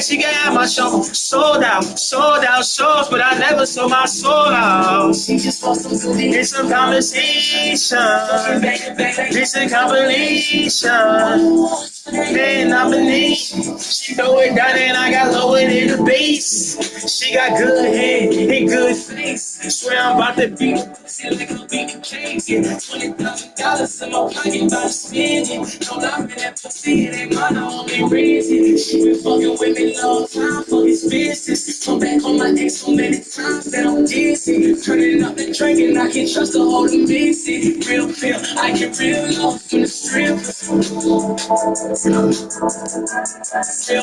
She can have my show sold out shows, but I never sold my soul out. She just wants some good. It's a conversation. It's a combination. Man, I'm beneath. She throw it down and I got lower in the base. She got good head and good face. Swear I'm about to beat like I'm beating cakes. $20,000 in my pocket, about to spend it. Don't lie, man, that pussy, it ain't mine, I only raise it. She been fucking with me long time for his business. Come back on my ex so many times that I'm dizzy. Turning up and drinking, I can't trust the whole busy. Real feel, I get real love from the strip. Real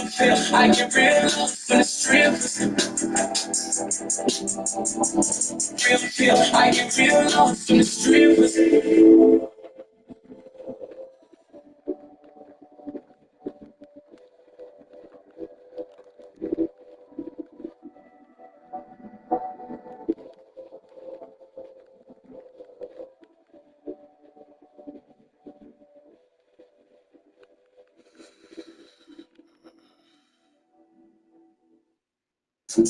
feel, I get real love from the strip. Real feel, I get real love from the strip. This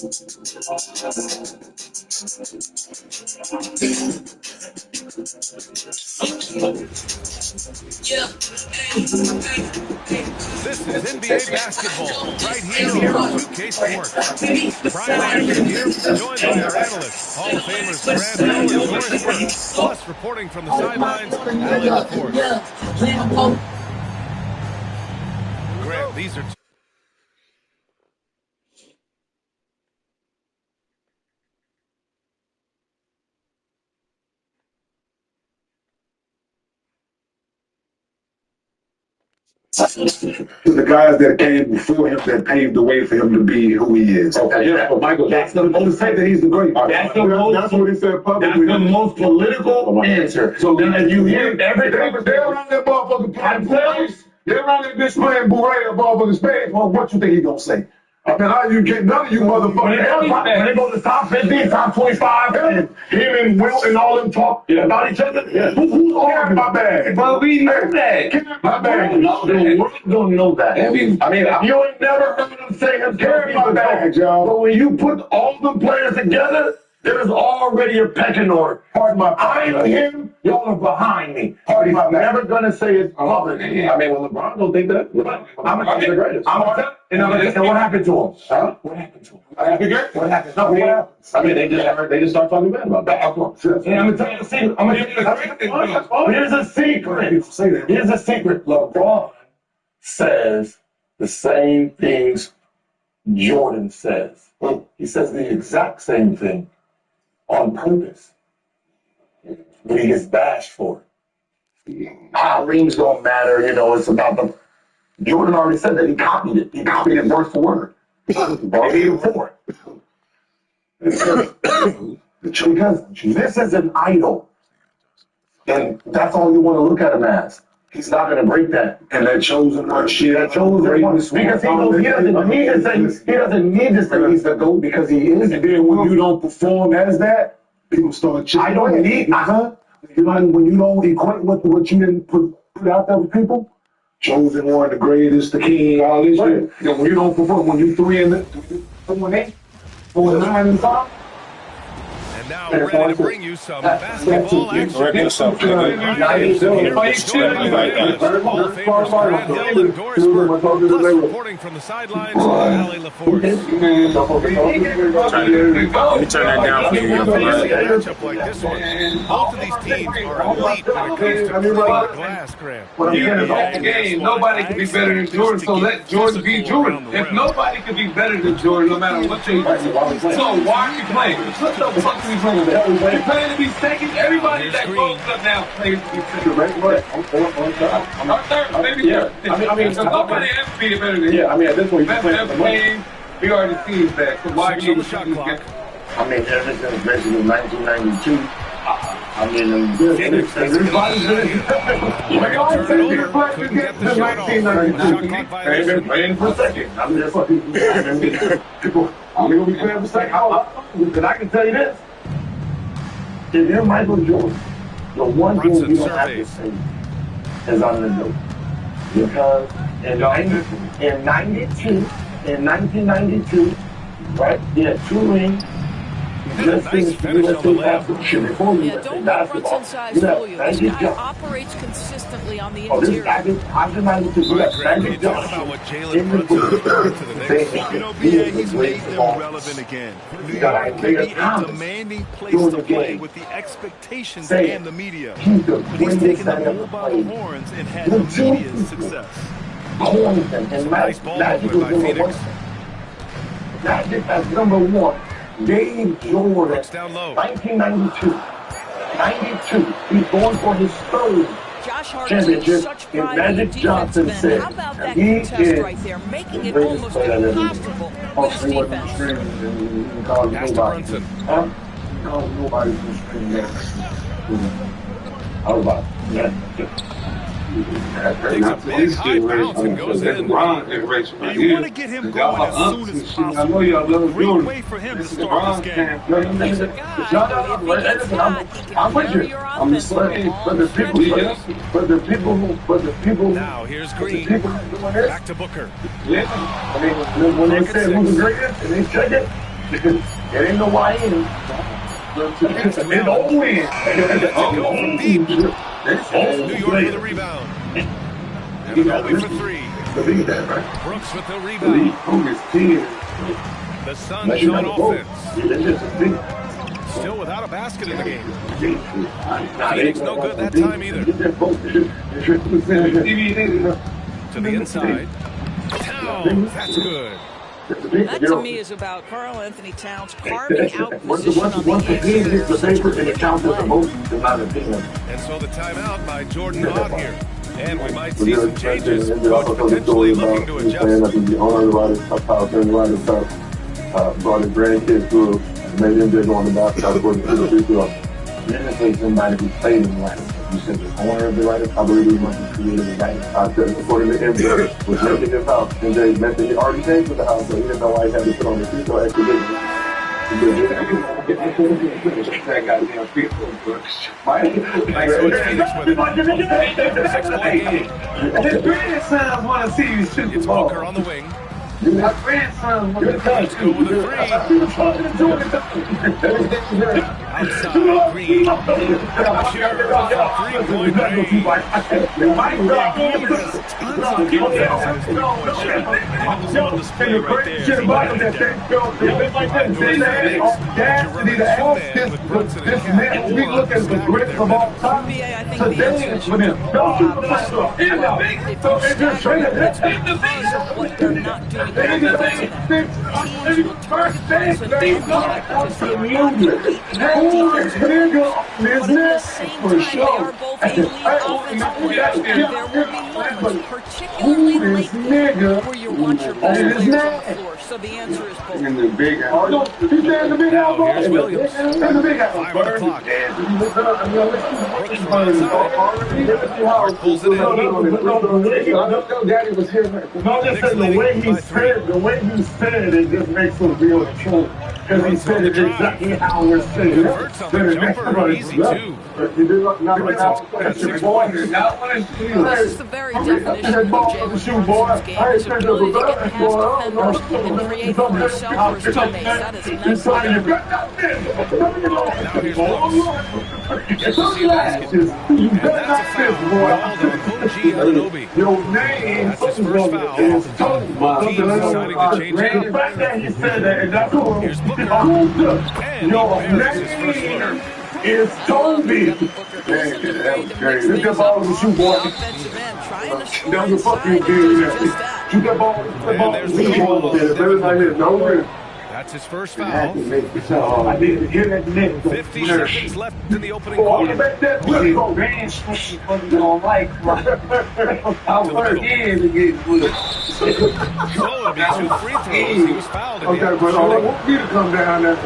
is NBA basketball, right here on 2K Sports. Brian Anderson here, joined by our analysts, Hall of Famers Grant Hill and Doris Burke, plus reporting from the sidelines, Allie LaForce. Grant, these are... The guys that came before him that paved the way for him to be who he is. Okay, yeah, but Michael, that's the most. Say that he's the great. That's what he said publicly. That's the most political answer. So then, as you hear everything, they're around that motherfucking podcast. They're around that bitch playing Bouret or motherfucking space. Well, what you think he gonna say? I mean, how you get none of you motherfuckers? When they go to top 50, top 25, and him and Wilt and all them talk about each other, who's on my bag? But we know that. My bag. The world don't know that. I mean, you ain't never heard them say him carry my bag, y'all. But when you put all the players together, there's already a pecking order. I'm him, y'all are behind me. I'm never gonna say it publicly. I mean, well, LeBron don't think that. I'm the greatest. And what happened to him? Huh? What happened to him? What happened? No, what happened? I mean, they just start talking bad about that. Of course. And I'm gonna tell you a secret. Here's a secret. Here's a secret. LeBron says the same things Jordan says. He says the exact same thing on purpose. But he gets bashed for it. How rings don't matter, it's about the. Jordan already said that he copied it. He copied it word for word. Brought it for it. Because this is an idol. And that's all you want to look at him as. He's not going to break that. And that chosen one shit. That chosen one. Because he doesn't need to say he's the GOAT because he is. And then when you don't perform as that, people start checking. I don't need when you don't equate what you didn't put out there with people, chosen one, the greatest, the king, all this shit. When you don't perform, when you 4 and 8, 4 and 9 and 5. And now we're ready to bring you some basketball action. Hall of Famers Grant Hill and Doris Burke, plus reporting from the sidelines, Allie LaForce. Let me turn that down for you. A matchup like this one, both of these teams are elite when it comes to playing glass, Grant. Nobody can be better than Jordan, so let Jordan be Jordan. If nobody can be better than Jordan, no matter what you do, so why are you playing? What the fuck are you playing? You're playing to be second. Everybody that goes up now plays to be second. Maybe nobody ever be better than him. Yeah, I mean, at this point, we already seen that. So why on the shot clock. I mean, ever since basically 1992. I mean, everybody's been been playing for a second. I'm just like, people, I'm going to be playing for a second. Because I can tell you this. If you're Michael Jordan, the one thing you don't have to say is I'm the GOAT. Because in 92, in 1992, right? He had 2 rings. Nice finish on the layup. Yeah, don't let Brunson size fool you. This guy operates consistently on the interior. All right, Greg, can you talk about what Jalen Brunson brought to the Knicks? BA, he's made them relevant again. New York can be a demanding place to play with the expectations and the media. But he's taken the bull by the horns and had immediate success. Nice ball movement by Phoenix. Magic as number 1. Dave Jordan, Down low. 1992. 92. He's going for his 3rd Josh Hart championship. such And pride in Magic the Johnson defense, said Ben. How about that he contest is right there, making the it greatest almost player that ever impossible Oh, with his he wasn't defense. streaming. Pass to Brunson. Huh? No, nobody's been streaming that. How about that? Takes a big high bounce and goes in. You want to get him going as soon as possible. I know y'all love Great Jordan. way for him to This is start this game. He's a guy, if he gets hot, he can I'm with carry you. your I'm offense just for a saying, long but the people, stretch. but the people, Now here's Green. people doing this. Back to Booker. Yeah. I mean, when they say who's the greatest, and they check it, it ain't no why in. It's all win. Go from deep. New York with a rebound. And an open for 3. Believe that, right? Brooks with the Believe rebound. who is here. The Suns showing offense. Still without a basket in the game. Phoenix no good that time either. To the inside. Towns. That's good. That to me is about Karl Anthony Towns carving out position on the Once the team edge. hits the paper and it counts as a motion, it's not a team. And so the timeout by Jordan Ott here. And we might see some changes. Coach potentially looking to adjust. The owner of the Riders Cup house and the Riders Cup brought his grandkids through, made them big on the basketball court to the free throw. Then it's like somebody who played in the Riders Cup. You said the owner of the Riders Cup, I believe he was the creator of the Riders Cup. According to MJ, was making his house. MJ meant that he already came to the house, so he didn't know why he had to put on the free throw Acctivated. That goddamn free throw books. Nice switch Phoenix with it. 6-point game. His grandsons want to see you shoot the It's ball. Booker on the wing. My grandsons want to Let's go with a 3. Outside, Green. Three-point range. That was on display right there. We look at the greats of all time. NBA, I think the Today answer is is for them. Don't shoot the ball. In the big, if so you it's just stagger straight it's ahead. because of what they're not doing They on just defense. ain't Teams will turn first day, Brunson they and got Jackson to to the say, "We're not music. going to beat That your nigga defense." on But at the business same for time, they sure. are both elite offensive players, and there will be moments, particularly Who late this game, nigga where you want your best is players on that? the floor. So the answer is both. In the big house. No, he's in the big house. Now here's Williams. In the big house. 5 on the clock. Brooks from outside. Pulls it in. Daddy was here. No, just say the way he said it just makes him feel in trouble. Because he said it exactly how we're saying it. Converts on the jumper. Easy, too. You did not That's your boy. This is the very definition of Jalen Brunson's game, his ability to get past defenders and create for himself or his teammates. That is next level. Now here's Brooks. Gets to see basket. And that's a foul. Called on OG Anunoby. Your name That's his first foul. is Tony. Teams deciding to change it up. The fact that he said that, and that's cool. Here's Booker. And Your he buries his first name one. is Toby. This Get the ball to shoot, boy. offensive end, trying to score That's the fuck you inside, did. and does just that. Shoot that ball. And there's the ball. No, That's his first foul. I didn't hear that net. 50 seconds left in the opening Oh, I quarter. bet that was go man. I work in to get good. So it'd be 2 free throws. He was fouled Okay, again. but I want me to come down there.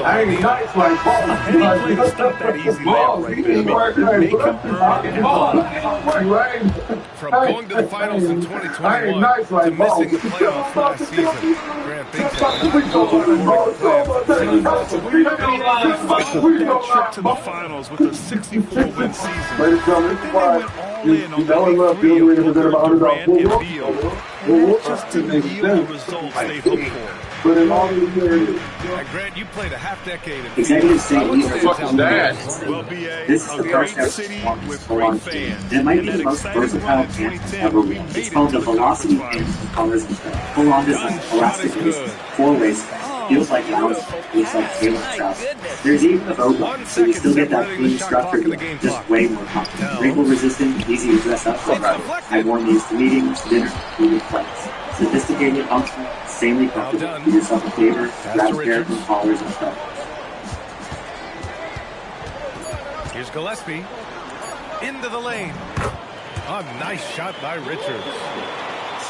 I ain't nice like Paul. Any play is not that easy layup right there. Make him earn it. From going to the finals in 2021 to missing the playoffs last season. Grant thinks That trip to the finals with a 64-win season. But then they went all in on the big three of Booker, Durant, and Beal. and that just didn't yield the results they hoped for. But in all these areas, And Grant, you played a half-decade in Executive State What League stands fuck out is that? for you? Well, BA, This is a the great first ever city performance with for great our fans. and it might be And the most excited versatile one in anthem 2010 ever when we written. made It's it called to the the Velocity conference Anthem finals. colors and full-on design, elastic waist, four waistbands. Feels like rounds, feels like Caleb My Strauss. goodness. There's even a bow 1 line, so you second still get that separating the clean shot clock structured and the look, game just clock. way more confident. Towns. Wrinkle resistant, easy to dress up for. It's deflected. I've worn these to meetings, dinner, even flights. Sophisticated, functional, insanely comfortable. done. Do yourself a favor, Pass grab to a pair Richards. from collars and stuff. Here's Gillespie. Into the lane. A nice shot by Richards.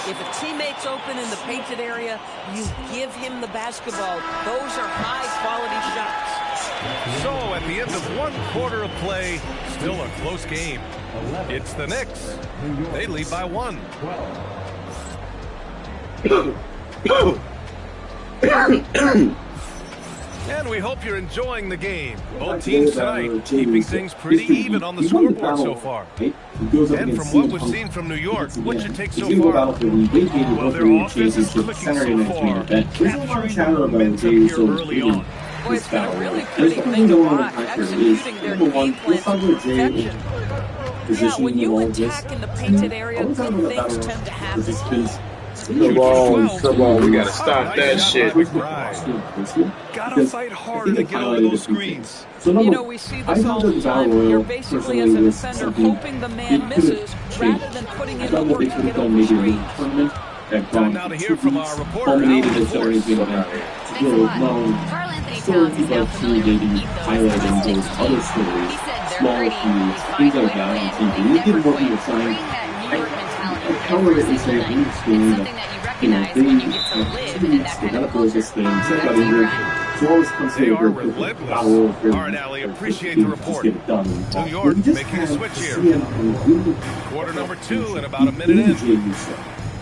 If a teammate's open in the painted area, you give him the basketball. Those are high-quality shots. So at the end of 1 quarter of play, still a close game. It's the Knicks. They lead by 1. And we hope you're enjoying the game. Both teams tonight keeping things pretty even on the scoreboard so far. And from what we've seen from New York, what's your take so far? Well, their offense is clicking so far, capturing the momentum here early on. Boy, it's been a really pretty thing to watch, executing their game plan to perfection. Yeah, when you attack in the painted area, good things tend to happen. Come on, we gotta stop that shit. Gotta fight harder to get over those screens. You know, we see this all the time. You're basically, as a defender, hoping the man misses rather than putting in the work to get over the screen. Time now to hear from our reporter, Alan Force. Thanks a lot. Carl Anthony Towns is now familiar with the ethos of Princeton team. He said they're gritty, they find a way to win, and they never quit. Bring that New York mentality every single night. It's something that you recognize when you get to live in that kind of culture. That's your grind. They are relentless. All right, Allie, appreciate the report. New York making a switch here. Quarter number 2 and about a minute in.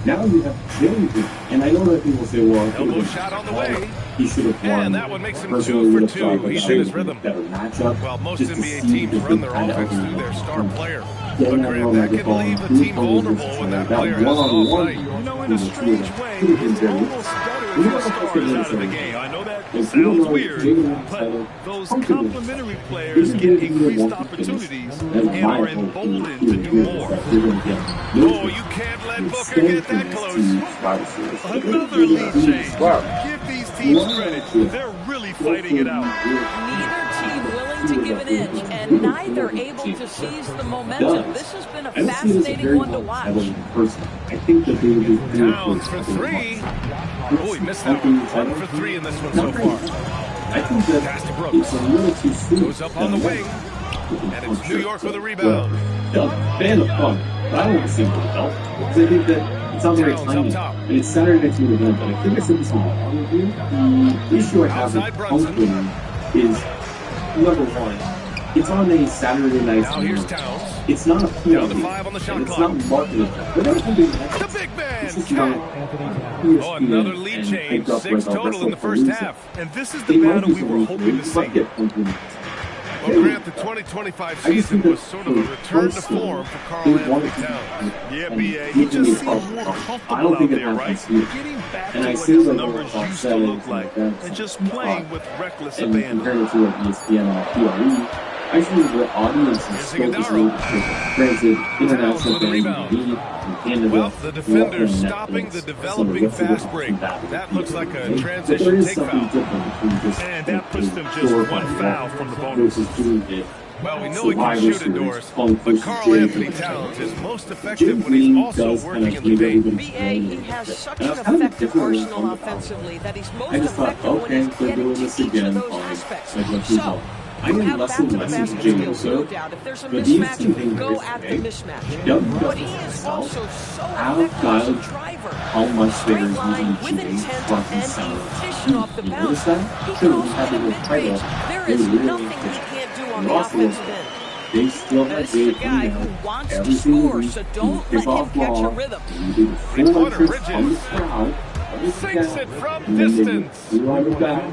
Now you have to change it. And I know that people say, well, Elbow shot on the way. he should have won. And that one makes him Personally, 2 would for have 2. He's thought in his that rhythm. better matchup. Well, most just to NBA see teams if run they their kind of offense open through their up. star player. Then But I Grant, know that the can ball, leave the three team pointers vulnerable is when that that player has an off one-on-one. night. You know, in a strange way, it's almost better if the star is out of the game. I know that sounds weird, but those complementary players get increased opportunities and are emboldened to do more. Oh, you can't let Booker get that close. Another lead change. Give these teams credit. They're really fighting it out. Neither team willing to give an inch, and neither able to seize the momentum. This has been a fascinating one to watch. I think that they would do Towns for 3. Oh, he missed that one. 1 for 3 in this one so far. I think that Pass to Brooks. it's a little too soon. Goes up on the wing. And it's New York with a rebound. Fan of fun. But I don't want to see it help. Because I think that it's not very Towns timely. up top. And it's Saturday night to event, but I think I said this in the review. The issue I have with Outside Brunson. Oakland is, number one, it's on a Saturday night. Now here's Towns. It's not a Down to 5 on the shot and it's clock. not marketed. But everything The big man. it's just not Oh, another lead change. 6 total in the first half. And this is the battle we were hoping to see. Well, Grant, the 2025 season was sort of a return to form for Carl Anthony Towns. Yeah, BA, he just seemed more comfortable out there, right? Getting back to what his numbers used to look like and just playing with reckless And abandon. compared to like ESPN or PRE, actually the audience is Here's focused Iguodala. on granted international with a fans rebound. in Canada. Well, the defender Netflix, stopping the so developing what's the fast difference break. between That looks like a But there transition is take something foul. different between just And that puts them just glorifying one foul from the bonus. versus doing it. Well, we know he can Survivor shoot Series, indoors, Funk but versus Carl Jay. Anthony Towns is most Jay effective when he's Green also does working kind in of the make paint. everybody BA, he play. has such And an that's kind of effective different arsenal from the offensively that he's most I just thought, effective when okay, he's they're getting doing to this each again. of those Fine. aspects. Like what you So, saw. I you am have less and less back-to-the-basket Jay skills, no Uso, doubt. If there's a but these two mismatch, things go are after great. mismatch. Yep. But he is also so How effective as a God- driver. How much Straight better is line, with using Jay intent, fucking and sound. efficient off the You bounce. notice that? He Sure, can we also had get a a little title. mid-range. There They is really nothing did. he can't do on And the also, offensive end. they still Now, have this is a Jay guy Green who wants every to single score, week. so He don't pick let him off catch a ball. rhythm. He did Three-pointer, 400 tricks on the Bridges. crowd. Sinks it from And then they distance. run it back.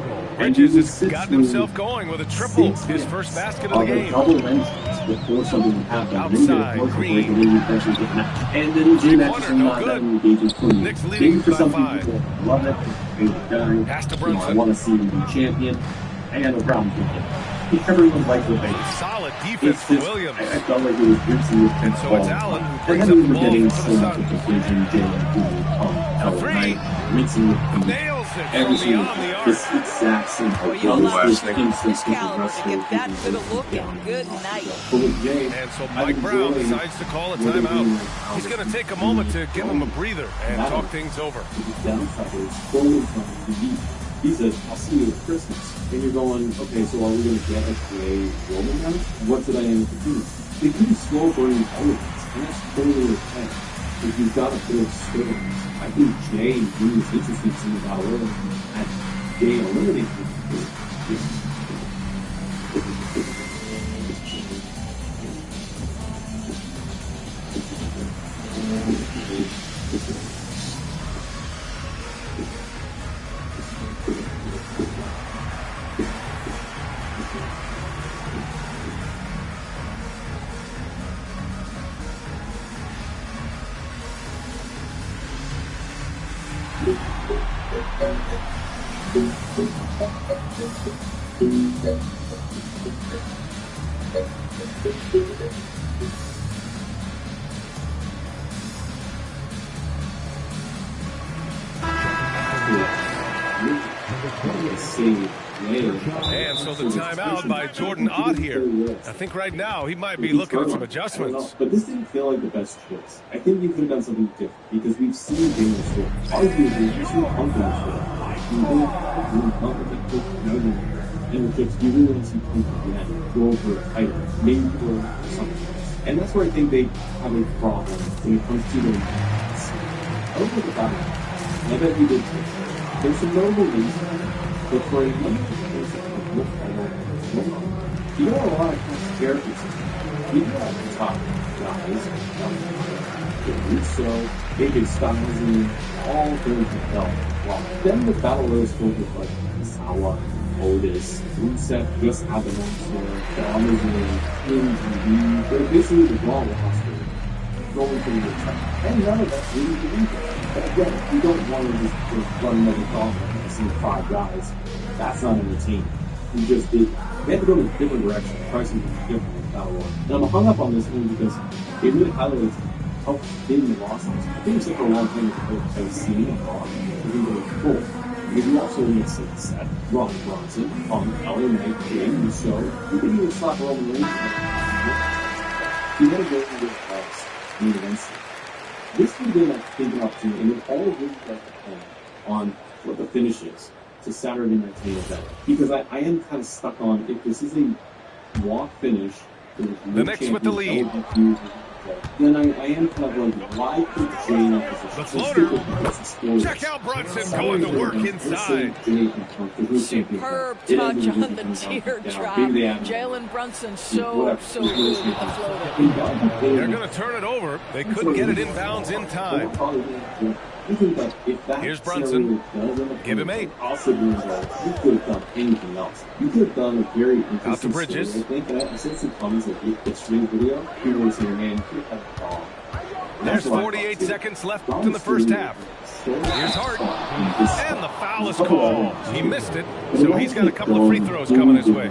Bridges has gotten himself going with a triple, his first basket of the game. Double entries before something would happen. Outside, Green. And then he did actually not that engaging for me. Knicks leading For by some 5. people that love it, favorite guy. Pass to I Brunson. want to see him be champion. I got no problem with it. Everyone likes the base. Solid defense for Williams. I felt like it was rinsing with And so it's Allen who and brings then up we the were ball getting for so the much of Suns. the vision, Jalen, Three. rinsing with the Nails it every from single beyond the arc. this exact same Well, you allow this caliber to get that good a look and good night. But with Jay, And so Mike Brown decides to call a timeout. He's going to take a moment to give him a breather and talk things over. He says, I'll see you at Christmas. And you're going, okay, so are we going to get a Jay Roman now? What did I end up doing? They could be slow burning elements, and that's totally okay. If you've got a bit of skills, I think Jay really is interesting to me about and Jay eliminated And so the timeout by Jordan Ott here. I think right now he might be looking at some adjustments. But this didn't feel like the best choice. I think you could have done something different because we've seen Daniel score. Arguably, we've seen Hunter score. We've been in the chips, you really want to see Hunter again go for a title, maybe for something. And that's where I think they have a problem when it comes to the matches. I don't think about it. I bet you did. There's some notable reasons, but for a number of person, you know a lot of characters. You know the top guys, so AJ Styles and all those that well, then the battle royals filled with like Sawa, Otis, Rusev just had the monster, Dahmer's in, they're basically the Raw roster going for the attack. And none of that's really good. But again, you don't want to just run another gauntlet and see 5 guys. That's not entertaining. We just did. They had to go in a different direction. Try something different with Battle Royal. And I'm hung up on this one because it really highlights how thin the roster is. I think it's like a long time to have seen a Raw. We go full. Because you also need to set Ron Bronson, LA Knight, Jey Uso. You can even slap Roman Reigns. You gotta go into this main event. This would have been, I think, an opportunity, and it all really like depend on what the finish is to Saturday night's main event. Because I am kind of stuck on if this is a walk finish, the Knicks with the lead. Then I am kind of wondering, why could Jay not the floater? Check out Brunson going to work inside. Superb touch on the teardrop. Jalen Brunson so good with the floater. They're going to turn it over. They couldn't get it inbounds in time. Here's Brunson. Give him 8. You could have done anything else. You could have done a very interesting out to Bridges. Story. I think that I said some comments of the string video. People were saying, man, you could have had a dog. There's 48 seconds left in the first half. Here's Hart. And the foul is called. He missed it, so he's got a couple of free throws coming his way.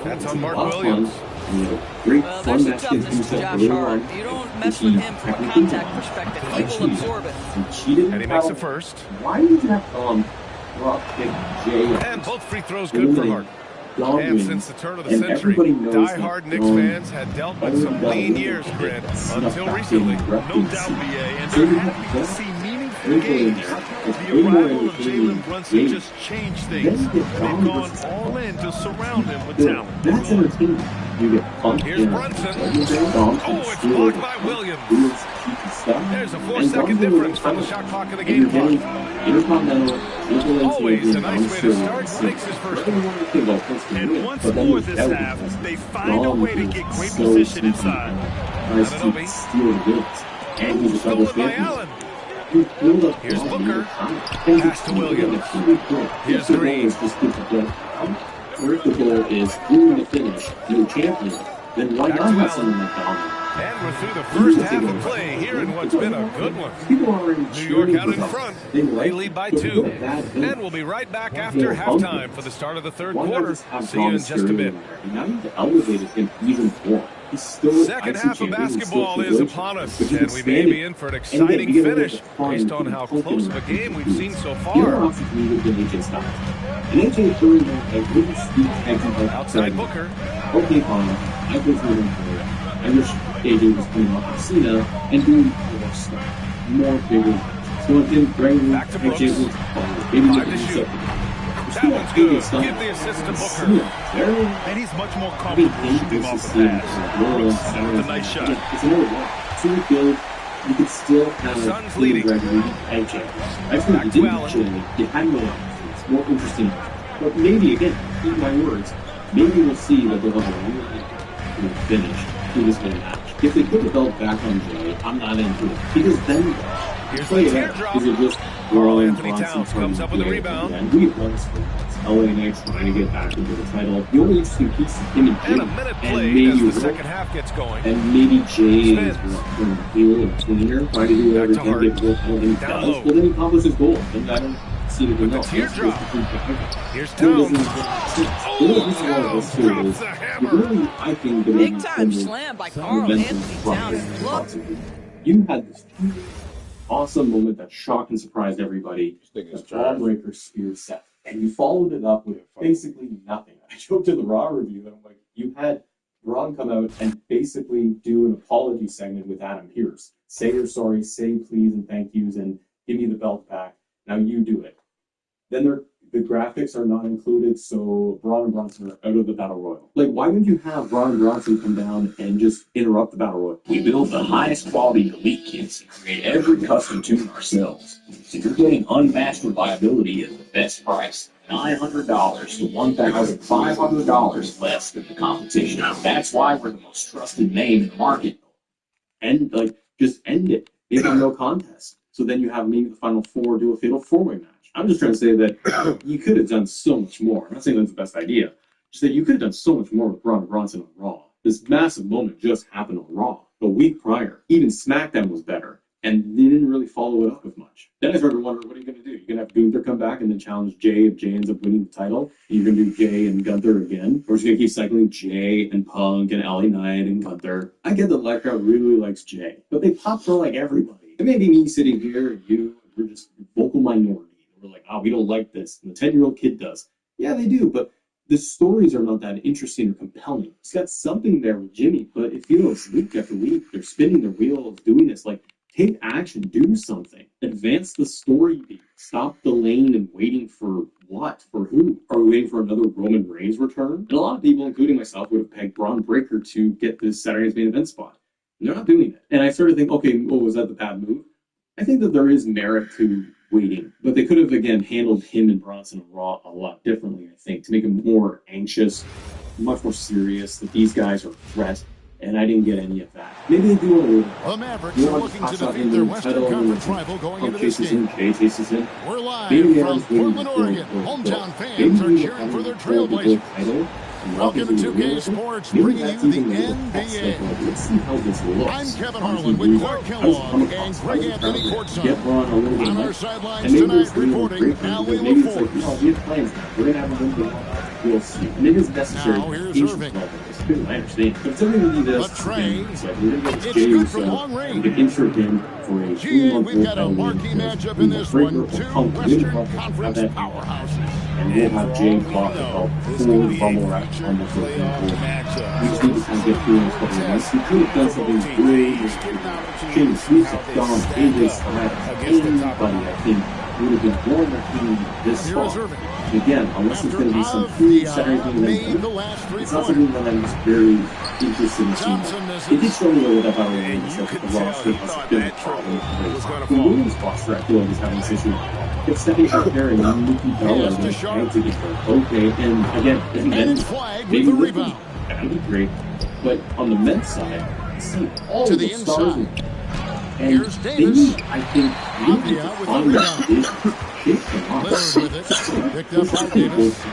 That's on Mark Williams. Well, there's a toughness to Josh Hart. You don't mess with him from a contact perspective. He will absorb it. And he makes the first. Why did you have And both free throws good for Hart. And since the turn of the century, die-hard Knicks fans had dealt with some lean years, Grid, until recently. No doubt, BA, and they're happy to see meaningful games. The arrival of Jalen Brunson just changed things. They've gone all in to surround him with talent. That's entertaining. Here's Brunson. Oh, it's blocked by Williams. There's a 4-second difference from the shot clock in the game clock. Always a nice way to start. Makes his first one. And once more this half, they find a way to get great position inside. Stolen by Allen. You build up Here's Braun Booker. and Pass to Williams. Here's Green. Just get the goal. Or if the goal is doing the finish, no champion, then why Back not to have Allen. someone like Donovan? And we're through the first half of play here in what's been a good one. People are already New York cheering out in for front. They They like lead by but 2. look at that thing. And we'll be right back after halftime for the start of the third Why not quarter. just have See you in Thomas just a bit. Gurley in there? And now you've elevated him even more. He's still Second IC half of champion, he's basketball still is promotion. upon us, But you've and we may expanded be in for an And again, exciting you get a little finish bit of fun, based on you how can poke close him of a around. game we've seen so The other far. option for me would have been AJ Styles. And AJ throwing a really sweet technical Outside Booker. Okay, fine. I go through him for it. I wish AJ was playing off Cena and doing more stuff. More bigger. So I think Gregory, Back to Brooks. AJ was maybe 5 to shoot. That one's good. Give the assist to Booker. And he's much more comfortable shooting off the pass. With a nice shot. It's another one. To build, you could still have Suns leading. Gregory and AJ. I think Back you to didn't Allen. actually. You had no options. It's more interesting. But maybe, again, eat my words, maybe we'll see that they'll have a really finish through this whole match. If they put the belt back on Jay, I'm not into it. Because then Here's play the it out. teardrop. Is it just Carl Braun Anthony Bronson Towns comes up with a Jay rebound. And we won this for LA Knights trying to get back into the title. The only interesting piece is him and Jay. And a minute And played maybe as the Rick, second half gets going. and maybe Jay is Spins. going to heel and cleaner, trying to do Back whatever to he can Hart. get more than he Down does. low. Well, then he accomplishes his goal. And I don't see anything With else. the teardrop. Here's Towns. Towns. Drops the hammer. Really, I think the Big time slam by Carl Anthony Towns. Look. You had this huge, awesome moment that shocked and surprised everybody. The Lawbreaker spear set. And you followed it up with basically nothing. I joked in the Raw review that I'm like, you had Braun come out and basically do an apology segment with Adam Pearce. Say you're sorry, say please and thank yous, and give me the belt back. Now you do it. Then the graphics are not included, so Braun and Bronson are out of the Battle Royal. Like, why would you have Braun and Bronson come down and just interrupt the Battle Royal? We build the highest quality elite kits and create every custom tune ourselves. So you're getting unmatched reliability at the best price. $900 to $1,500 less than the competition. That's why we're the most trusted name in the market. And, like, just end it. Make it no contest. So then you have maybe the Final Four do a fatal four-way match. I'm just trying to say that you could have done so much more. I'm not saying that's the best idea. Just that you could have done so much more with Braun and Bronson on Raw. This massive moment just happened on Raw. A week prior, even SmackDown was better. And they didn't really follow it up with much. Then I started wondering, what are you going to do? You're going to have Gunther come back and then challenge Jay if Jay ends up winning the title? You're going to do Jay and Gunther again? Or is going to keep cycling Jay and Punk and LA Knight and Gunther? I get that the crowd really likes Jay, but they pop for like everybody. It may be me sitting here and you, we're just vocal minority. We're like, we don't like this. And the 10-year-old kid does. Yeah, they do, but the stories are not that interesting or compelling. It's got something there with Jimmy, but it feels week after week. They're spinning their wheel of doing this. Like, take action, do something. Advance the story beat. Stop delaying and waiting for what? For who? Are we waiting for another Roman Reigns return? And a lot of people, including myself, would have pegged Braun Breaker to get this Saturday Night's Main Event spot. And they're not doing it. And I started to think, okay, was that the bad move? I think that there is merit to waiting. But they could have, again, handled him and Bronson on Raw a lot differently, I think, to make him more anxious, much more serious, that these guys are a threat. And I didn't get any of that. Maybe they do want to. The Mavericks are looking to defeat their Western Conference rival going into this game. Jay chases in. We're live Maybe from Portland, Oregon. Hometown fans are cheering for their Trailblazers. Welcome to 2K Sports, bringing you the NBA. Let's see how this looks. I'm Kevin Harlan with Clark Kellogg and Greg Anthony courtside. On our sidelines tonight, reporting Ali LaForce. We have plans now. We're going to have a little bit. We'll see. And it is necessary. Now, here's Irving. I understand. But it's only going to be this. It's good from long range. Insert him for a GA, we've got a marquee matchup in this one. Two Western Conference powerhouses. And we'll have Jay talk about full bubble racks on the foot. We just need to kind of get through this couple of months. We could have done something great. James Sweets, Dom, AJ Styles, anybody, I think, would have been more entertaining this far. Again, unless it's going to be some huge Saturday Night Event, it's not something that I'm just very interested in seeing. It did show me that without a stuff with the roster has been a problem. The women's roster, I feel like, is having this issue. If Stephanie Harper and Nikki Bella are trying to get her, okay, and again, maybe that'd be great. But on the men's side, I see all the stars. And Here's Davis. I think maybe Avdia with the on that rebound. division, shaped them up. Lillard with it. Picked up by Davis.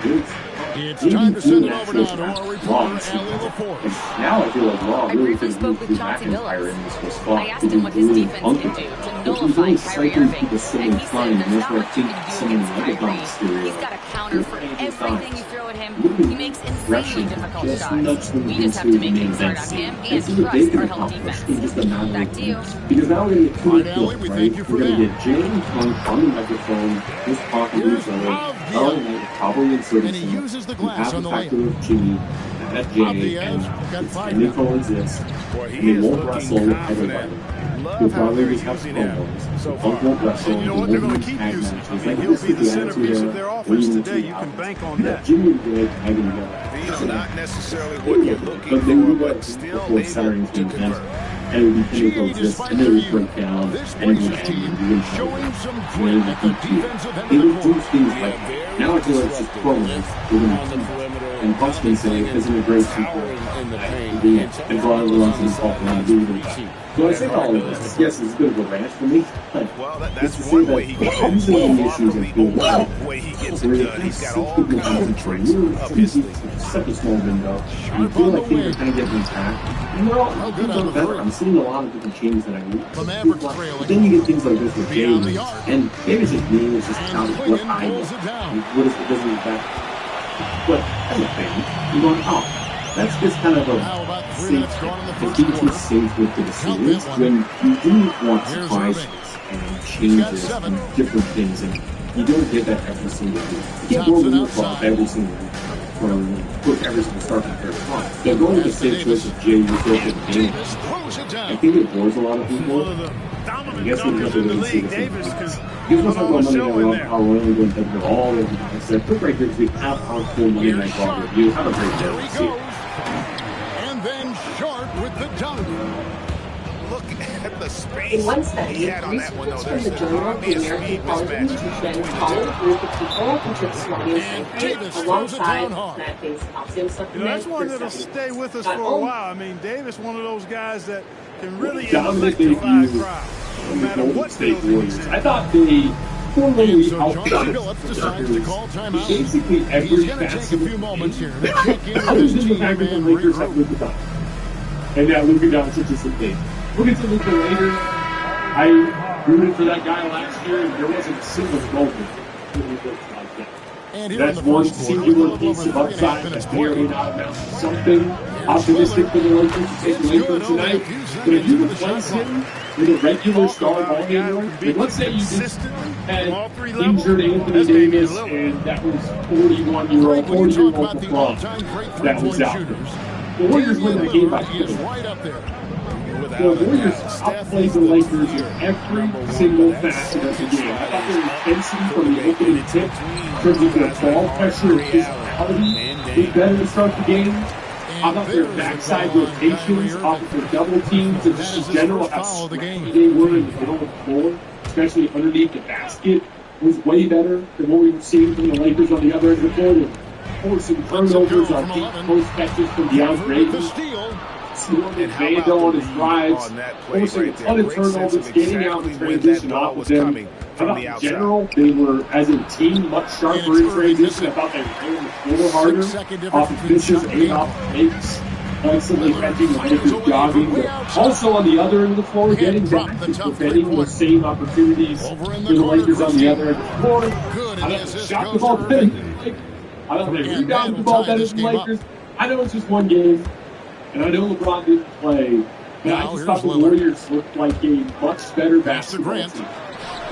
It's time to send it over now to our reporter, Allie LaForce. Now I feel like Raw I really briefly could spoke use with the Chauncey McIntyre Billups. in this I spot. asked him what his defense can do to nullify Kyrie Irving, and he said there's not much you can do against Kyrie. He's got a counter for everything you throw at him. He makes insanely difficult shots. We just have to make things hard on him and trust our help defense. Back to you. Because now we're going to get two All right, Allie, we right? thank you for We're going to that. get James on the microphone, just talking to each other. Probably insert And he uses the glass on the layup. layup. Jimmy, that Jay, Avdia's got 5 and they now. coexist. Boy, And he they is won't looking wrestle with confident. everybody. Love He'll how probably they're just have using him promos. so Both far. won't wrestle. And you know what? They're going to keep Tag using matches. him. Like, And he'll this be is the attitude centerpiece era. of their We're offense even today. too You loud. can bank on that. Jimmy did, I didn't go. You know, not necessarily what you're looking But they for, were but still before able Saturday's to been convert. done. And it would be GA pinnacle just despite and they the would view. break down This and it would Blazers end. team You wouldn't showing some and grit it at would the be defensive end They of the would do court. things like now I feel like it's just promos. We're going to and Buxton saying isn't a great people. And Brian Wilson is talking on the so I say all of this. Yes, it's a bit of a rant for me. Well, that's one way he gets it. These are the Far issues from that the go only way he gets it done. He's got all kinds of tricks up his sleeve. such a small window. You feel like things are kind of getting attacked. And they're all things are better. I'm seeing a lot of different changes that I need. The Mavericks But trailing. then you get things like this with Beyond James. the arc. And maybe it's just me, it's just And out of what Clingan I know. pulls it down. What is the business of that? But as a fan, you're going, oh, that's just kind of Now a about 3 safe, minutes gone in the to first keep you quarter. safe with the Count decisions that one. when you do want Here's surprises Irving. and got changes 7. and different things, and you don't get that every single week. You can't Thompson go to the outside. every single week. Or put every single start in the third spot. They're going with the same choice of Jay Uso for the game. Davis throws it I down. think it bores a lot of people. One of the I dominant guess we dunkers never in the really see league. the Davis same. can He was put talking on a about Monday show Night in Raw, there. how we're only going to go all over the place. So quick right here because we have our full Monday Night Raw review. Have a great There he day. See you. goes. And then Sharp with the dunk. Look at the space In one he study, had on that one, though. researchers from the There's Journal of the obvious American speed College of mismatch Nutrition between the followed two. a group of people who took sodium And citrate Davis throws it alongside down hard. plant-based calcium You know, supplement that's one for that'll study. stay with us Not for a only- while. I mean, Davis, one of those guys that can really Dominant electrify a debut crowd, no from the matter Golden what State building Warriors. he's in. I thought they formally And so outshot Chauncey Billups decides to call timeout. basically every He's going to take a facet few of the moments game. here to check in with Other his than the team fact that the and Lakers have regroup. Luka Doncic. And now Luka Doncic is the thing. We'll get to Luka later. I rooted for that guy last year, and there wasn't a single moment when he looked like that. And here in That's the one first quarter, a singular little piece over of 3.5 upside minutes that may or may played. not amount to something optimistic for the Lakers to take It's away good, from only a tonight. few But if seconds you into the replace shot him with a regular star Talk about ball a guy who handler, can like beat let's say you just consistently had from all three levels. injured Anthony That's maybe a Davis, little. and that was 41-year-old, When you talk 40-year-old about the LeBron all-time great that was three-point out there. shooters, The Warriors win Damian that game by Lillard is 20. right up there. The Warriors outplayed the Lakers in every single facet of the game. I thought their intensity from the opening tip, in terms of their ball pressure and physicality, was better to start the game. I thought their backside rotations off of their double teams and just in general how scrappy they were in the middle of the floor, especially underneath the basket, was way better than what we were seeing from the Lakers on the other end of the court. And forcing turnovers on deep post catches from DeAndre Ayton. And Vando on his drives, forcing a ton of turnovers, getting out in transition off of them. I thought in general, they were, as a team, much sharper in transition. I thought they were on the floor harder, off of misses and off makes, constantly catching the Lakers jogging. But also on the other end of the floor, getting back and preventing the same opportunities for the Lakers on the other end of the floor. I thought they shot the ball better than the Lakers. I thought they rebounded the ball better than the Lakers. I know it's just one game. And I know LeBron didn't play, but I just thought the Warriors looked like a much better basketball team.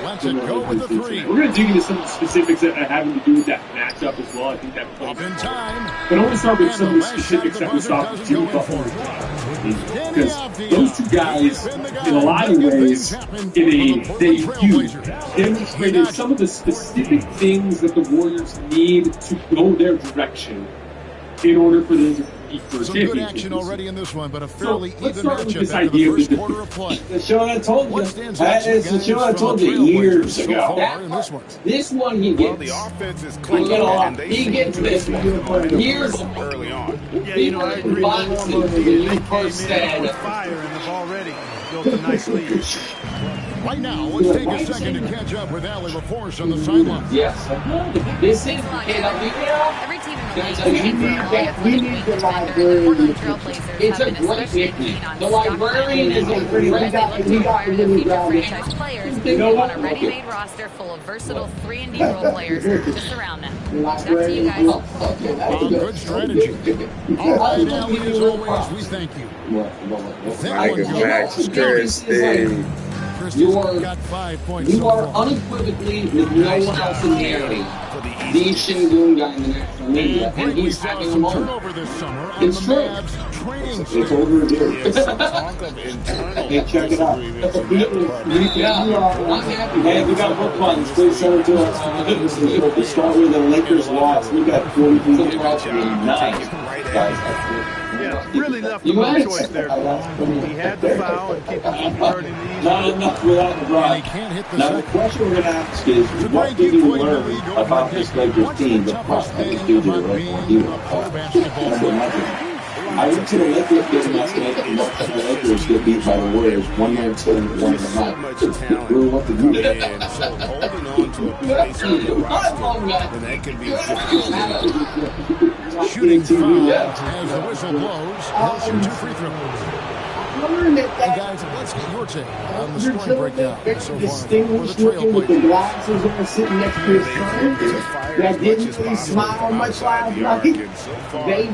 Let's it go with the three. We're going to dig into some specifics that having to do with that matchup as well. I think that plays. Up in time. But I want to start with some of the specifics that we saw from Jimmy Butler. Because those two guys, in a lot of ways, in a debut, demonstrated some of the specific things that the Warriors need to go their direction in order for them to compete for a Some good championship. action already in this one, but a fairly let's even start with matchup this after the idea of first the quarter of play. The show I told What you. stands out to you It's the guys show I from told the you years Trailblazers so ago. far in this one? This one he Well, the gets. offense is He clicking, get off. and they He seem gets to this be one. Years early on. Yeah, you know, I agree. The boxes warm-up, when they you came first in said with fire and have already built a nice lead. Right now, let's take a second to catch up with Ali LaForce on the sideline. Yes. This is KW. Every team in the league We need the librarian. It's a great nickname. The librarian is a great franchise players who want a ready-made roster full of versatile 3-and-D role players to surround them. It's up to you guys. Good strategy. All right, Ali, as always, we thank you. Max, Kristen. You are unequivocally, with no one else in the area, the Shingun guy in the national media, and he's having a moment. It's true. It's overdue. Hey, check it out. I'm happy. Hey, we got book funds. Please send it to us. We start with the Lakers loss. We got 40 people watching. Nice. Guys, yeah, really left him no choice there. He had the foul and keep him from hurting these. Not enough without LeBron. Now, the question we're going to ask is, what did you learn about this Lakers team that cost the future of I went to the Lakers game last night and watched the Lakers get beat by the Warriors 119-109. Grew up the group. And so holding on to a place on the roster, and that can be difficult. Shooting foul as the whistle blows. He'll shoot 2 free throws. Hey guys, let's get your take on the scoring breakdown so far. Distinguished looking with the glasses on sitting next to his son that didn't really smile much last night. They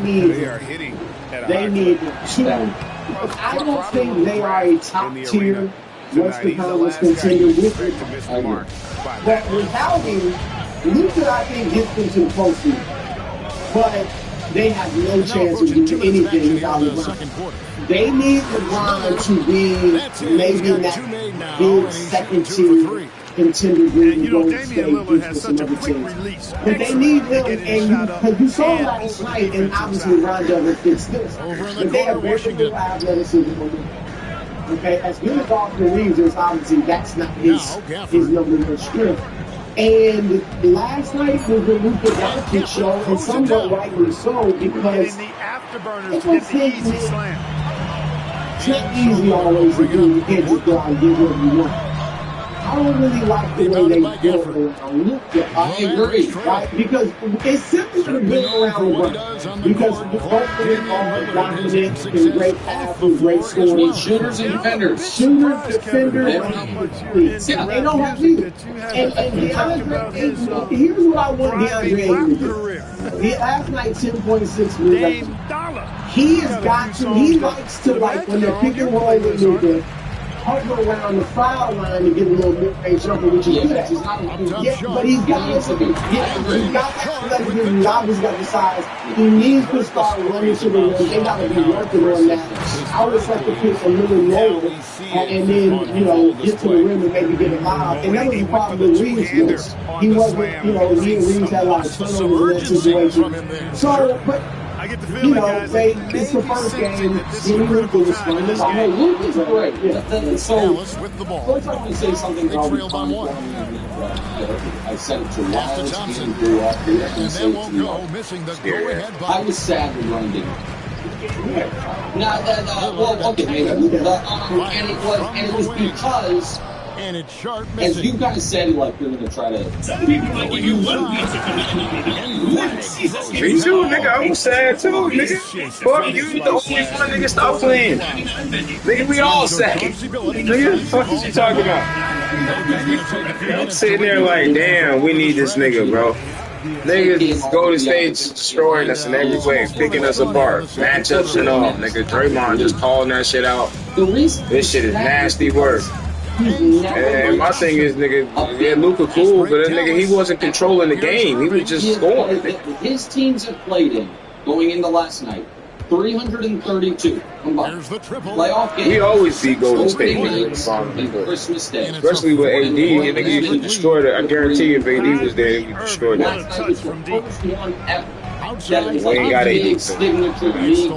need 2. I don't think they are a top tier Western Conference contender with it. But without him, Luka, I think, gets them to the postseason. But they have no chance of doing anything without LeBron. They need LeBron to be maybe in that big second-tier contender group. And you know, Damian Lillard has such a quick release. But they need him, and because you saw last night, and obviously Rondo would fix this. But they have very good athleticism. Okay, as good as Austin Reeves is, obviously that's not his number 1 strength. And last night was the Luka Doncic show, and somewhat rightly so, because it was easy slam. It's not easy always to do. You can't just go out and get what you want. I don't really like the way they built around Luka. I agree, right? Because it's simply to build around LeBron. Because both of them are dominant and great athletes, great scorers. Shooters and defenders. Shooters, defenders, yeah, they don't have either. And DeAndre, here's what I want DeAndre to do. Last night, 10.6 minutes. He has got to, he likes to, like, when they're pick and roll with Luka, hover around the foul line to get a little mid-range jumper, which is good at. But he's got to be. He's got that athleticism. He's obviously got the size. He needs to start running to the rim. They got to be working on that. I would like to pick a little lower and then, you know, get to the rim and maybe get a foul. And that was the problem with Reeves. He wasn't, you know, he and Reeves had a lot of turnovers in that situation. So, but you know, it's the first game. Luka was fun. I know Luka's great. Yeah. So, first I want to say something about the I said it to Wallace, he grew up here, and say it to I was sad when Run didn't. Well, okay, and it was because. And it's sharp as you guys said, like you're gonna try to. Me too, nigga. I was sad too, nigga. Fuck you, the only one, nigga. Stop playing, nigga. We all sad, nigga. Fuck is you talking about? I'm sitting there like, damn, we need this nigga, bro. Niggas Golden State's destroying us in every way, picking us apart, matchups and all, nigga. Draymond just calling that shit out. This shit is nasty work. And my thing is, nigga, yeah, Luka cool, but that nigga, he wasn't controlling the game. He was just scoring. His teams have played in, going into last night, 332 combined. Playoff game. We always beat Golden State Christmas Day. Especially with AD. And nigga, you destroyed it. I guarantee you, if AD was there, he would destroy that. Last night was the first one ever. We ain't got AD. Signature league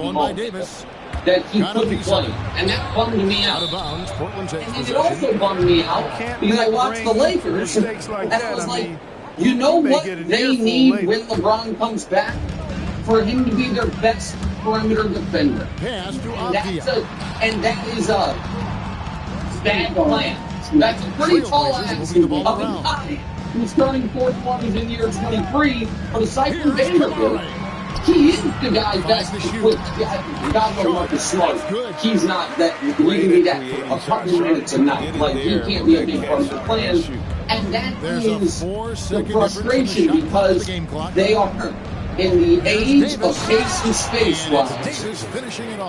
that he couldn't play, and that bummed me out. And it also bummed me out because I watched the Lakers, and I was like, you know what they need when LeBron comes back? For him to be their best perimeter defender. And that is a bad plan. That's a pretty tall ask of a guy who's turning 41 in year 23 for the site from Vanderbilt. He is the guy best equipped. God knows Marcus Smart. He's not that. He can be that for a couple minutes a night. Like, he can't be a big part of the plan. And that is the frustration because they are in the age of pace and space wise.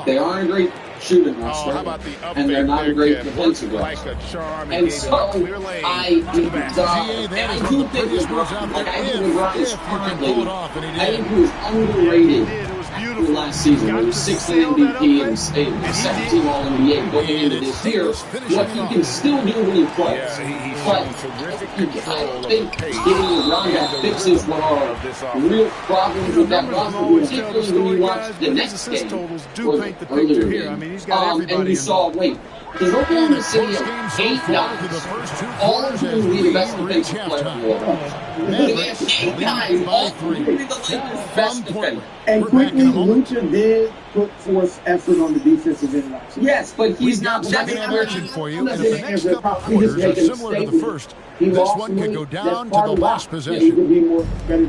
They aren't a great shooting roster, and they're not a great defensive roster. And so I do think LeBron is currently, I think he was underrated after last season. He was 6th in MVP and 17 All-NBA going into this year. What he can still do when he plays. But I think getting LeBron back fixes what are real problems with that roster, particularly when you watch the next game or earlier game. And you saw, does Oklahoma City have 8 guys, all of whom will be the best defensive player in the world? They have 8 guys, all 3 the Lakers' best defender. And quickly, Lucha did put forth effort on the defensive end. Yes, but he's not. That's an action for you. And if the next couple quarters are similar to the first, this one could go down to the last possession.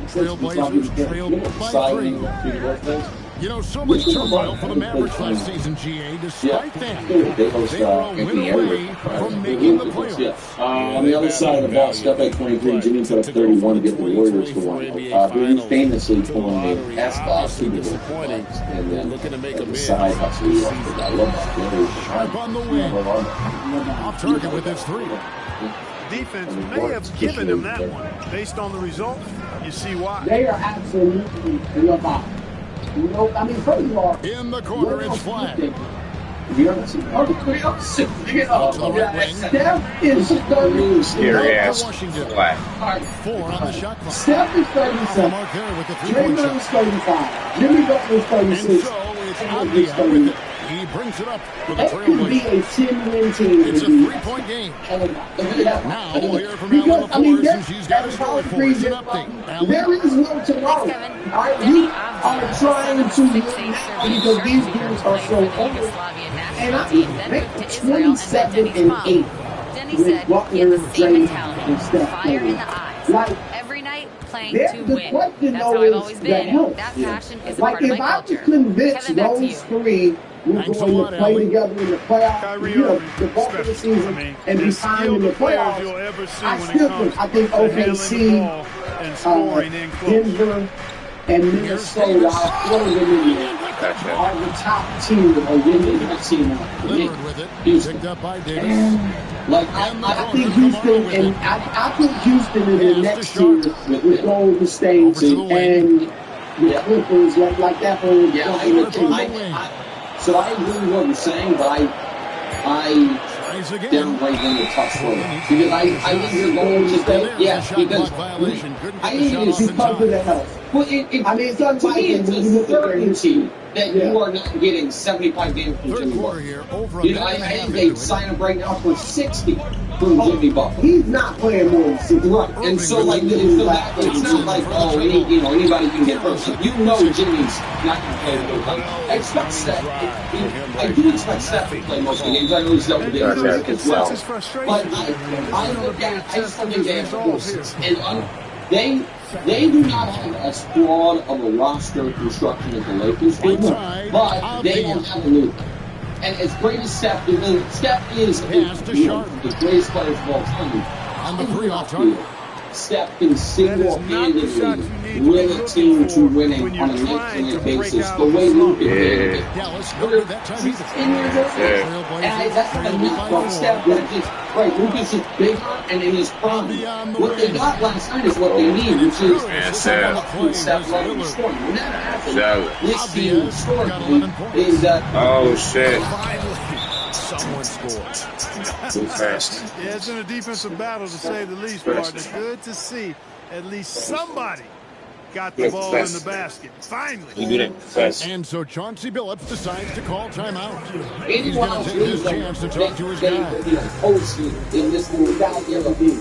Trailblazers trailed by 3. You know, so much turmoil for the Mavericks last season, GA. Despite that, they were a win away from making the playoffs. On the other side of the ball, Steph at 23, Jimmy put up 31 to get the Warriors to 1. He famously pulling a S-Boss to the points and then looking to make a side hustle. I love that. Sharp on the wing. Off target with his 3. Defense may have given him that one. Based on the results, you see why. They are absolutely about. You know, I mean, first of all, in the corner, it's flat. Steph is 30. Scary ass flat. 4 on the shot clock. Steph is 37. Draymond is 35. Jimmy Butler is 36. And so it's Abdian. He brings it up for the Trailblazers. It could be a 10-win team. It's a 3-point game. Now we'll hear from Alan LaFleur since she's got a story for us. An update. There is no tomorrow. You are trying to win now because these games are so over. And I think 27 and 8 with Butler, Draymond, and Steph Curry. Like, every night playing to the win. question That's how I've is always the been. health. That passion is a Like, part of my if I culture. was convinced Kevin, back to you. those 3 we're going to play together in the playoffs, the bulk of the season, and be fine in the playoffs. I still think, OKC, Denver, and Minnesota are throwing them in there. Are the top team of the team. Picked up by Davis. I think Houston, and I put Houston in the next year with Golden State and the Clippers, like that whole. So I agree with what you're saying, but I downright them a tough throw. Because I think you're going to say, because I think it is because of the health. Well, I mean, it's to me, it's a certainty that you are not getting 75 games from Jimmy Butler. You know, I think they sign up right now for 60 from Jimmy Butler. He's not playing more than 60. Right, and so it's not like, anybody can get hurt. So you know Jimmy's not going to play the whole time. I expect Steph. I do expect Steph to play most of the games. I know he's dealt with injuries as well. But I just don't think they have the horses. And they do not have as broad of a roster construction as the Lakers do, but they don't have a loop. And as great as Steph is, Steph is the greatest player of all time. On the 3 off target. Steph can single-handedly win a team to winning on a night-to-night basis. The way Luke did it. He's 10 years old. And that's what I mean about Steph. Right, Luke is just bigger and in his prime. What they got last night is what they need, which is someone to put Steph right in the scoring. When that happens, this team historically is that. Oh, shit. Someone scored. Too fast. Yeah, it's in a defensive battle, to say the least, partner. Good to see at least somebody got the ball in the basket. Finally. You do that fast. And so Chauncey Billups decides to call timeout. He's Anyone going else to take his chance to talk to his guy. Hosted in this one without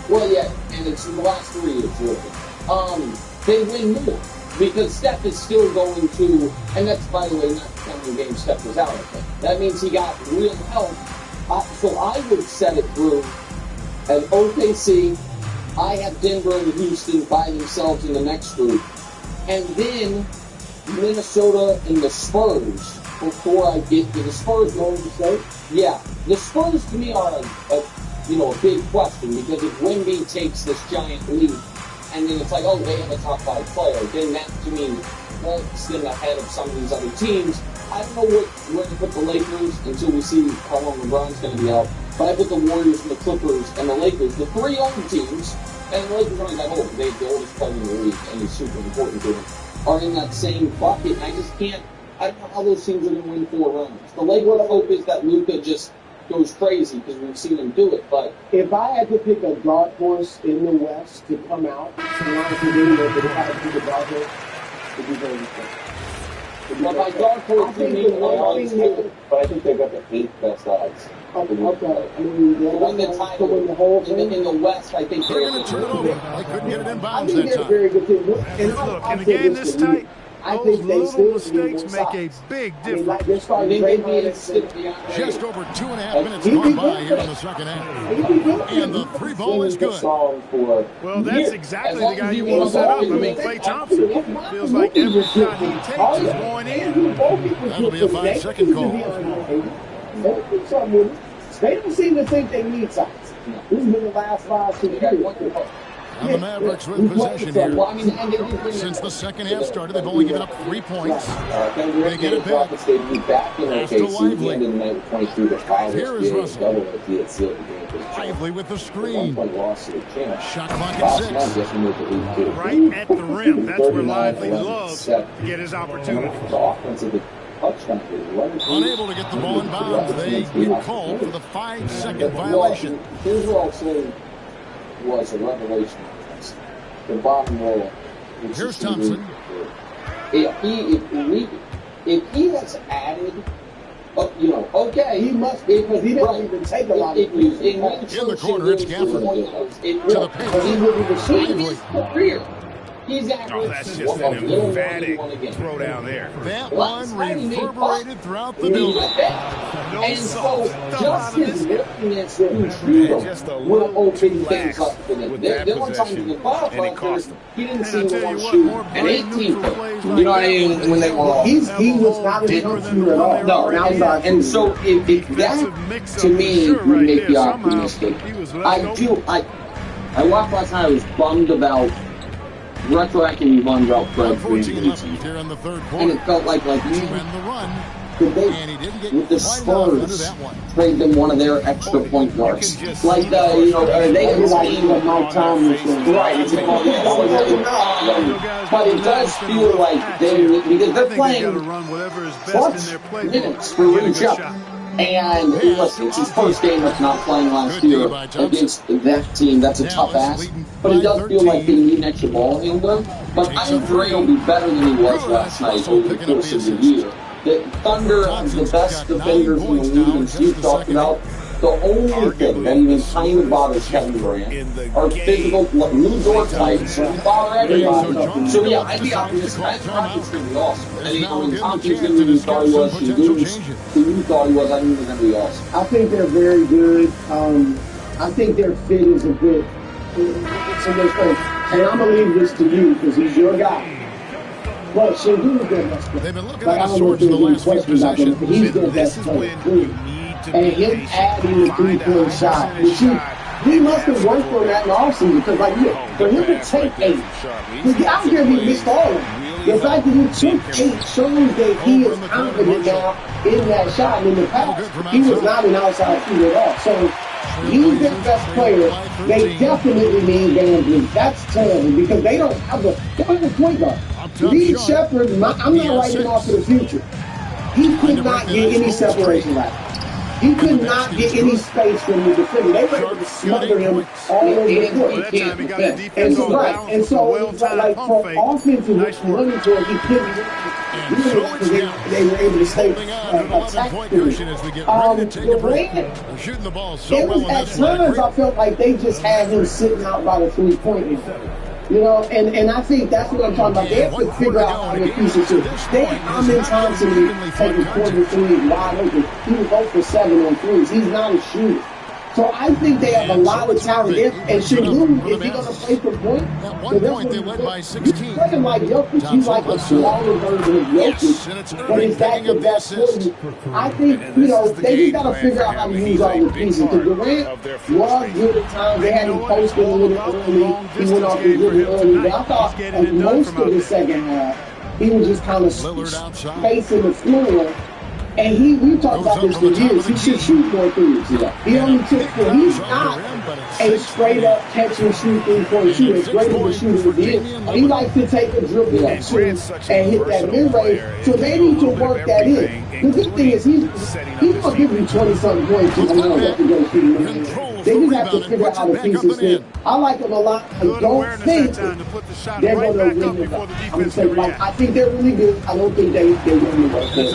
well, yeah, and it's the last 3 years really. They win more because Steph is still going to, and that's by the way not counting the game Steph was out of. That means he got real help So I would set it through as OKC. I have Denver and Houston by themselves in the next group, and then Minnesota and the Spurs before I get to the Spurs. Golden State? Yeah, the Spurs to me are a big question, because if Wemby takes this giant leap, and then it's like, oh, they have a top 5 player, then that to me ranks them ahead of some of these other teams. I don't know where to put the Lakers until we see how long LeBron's going to be out, but I put the Warriors and the Clippers and the Lakers, the 3 old teams, and the Lakers aren't that old. They're the oldest player in the league, and he's super important to them, are in that same bucket. And I just can't. I don't know how those teams are going to win 4 rounds. The Lakers' hope is that Luka just goes crazy, because we've seen him do it. But if I had to pick a dark horse in the West to come out, and honestly, if I had to pick a dark horse, it'd be very different. But my dark horse to me, but I think they got the 8th best odds. Okay. I mean, to win the title in the whole thing. In the West, I think they're going to turn it over. They couldn't get it in bounds that time. I think they're a very good team. Look, in a game this tight, those little mistakes make a big difference. Just over 2.5 minutes gone by here in the second half. And the 3 ball is good. Well, that's exactly the guy you want to set up. I mean, Klay Thompson feels like every shot he takes is going in. That'll be a 5-second call. They don't seem to think they need size. This has been the last 5-6 years. And the Mavericks with possession here. Since the second half started, they've only given up 3 points. They get it back. Pass to Lively. Here is Russell. Lively with the screen. Shot clock at 6. Right at the rim. That's where Lively loves to get his opportunity. Unable to get the ball in bounds. They get called for the 5-second violation. Here's what I'll say was a revelation. The bottom row. Here's Thompson. If he has added, okay, he must be, because he didn't even take a lot of in the corner, it's Gafford. To the paint. Career. He's that's just an emphatic throw down there. That one reverberated throughout the building. And so just his weakness will open things up for them. There were times in the playoffs he didn't seem to want to shoot an 18-foot. You know what I mean? When they were off. He was not a jump shooter at all. No, and so if that, to me, would make you optimistic. I watched last night, I was bummed about retroactively bummed out Fred. 14 left here in the third quarter. And it felt like the run. And he didn't get with the Spurs trade them one of their extra point guards. Like they have Mike Tomlinson. Right. But it does feel like because they're playing 12 minutes for each other. And listen, it's his first game of not playing last year against that team. That's a tough ask. But it does feel like they need an extra ball handler. But I'm sure he'll be better than he was last night over the course of the year. The Thunder have the best defenders in the league, and Steve talked about. The only thing that even kind of bothers Kevin Durant are physical, New York types that bother everybody. So yeah, I'd be optimistic. I thought it's going to be awesome. And when Thompson's going to be who thought he was, who thought he was, I knew he was going to be awesome. I think they're very good. I think their fit is a bit. And I'm going to leave this to you because he's your guy. But so who's their best player? They've been looking at the swords in the last few possessions. He's their best player. And him adding the 3-point shot. He must have worked on that in the offseason because, for him to take 8, because I don't care if he missed all of them. The fact that he took 8 shows that he is confident now in that shot. And in the past, he was not an outside shooter at all. So he's their best player. They definitely need Van Vliet. That's terrible because they don't have a point guard. Reed Shepherd, I'm not writing off for the future. He could not get any separation right. He could not get any space from the defender. They were able to smother him all over the court. And so like for offensive running for he couldn't they were able to stay attack through. Shooting the ball so well at times I felt like they just had him sitting out by the 3-point line. You know, and I think that's what I'm talking about. They have to figure out how to piece it too. They have Amin Thompson taking corner threes wide open. He was 0 for 7 on threes. He's not a shooter. So I think they have a lot of talent. And Shingun, is he going to play for point? At one point, they led by 16. He's playing like Jokic. He's like a smaller version of Jokic. But is that the best for I think, you know, they just got to figure out how to use all the pieces. Because Durant was good at times. They had him posted a little early. He went off a little early. But I thought most of the second half, he was just kind of spacing the floor. And we talked about this for years. He should shoot more threes. He only took 4. He's not a straight up catch and shoot 3-point shooter. It's great of a shooter he is. He likes to take a dribble and shoot and hit that mid range. So they need to work that in. The good thing is he's gonna give you 20-something points if you have to go shoot him. They just have to figure out how to piece this in. I like them a lot. I don't think they're going to win the game. I'm going to say, like, I think they're really good. I don't think they win the game. What if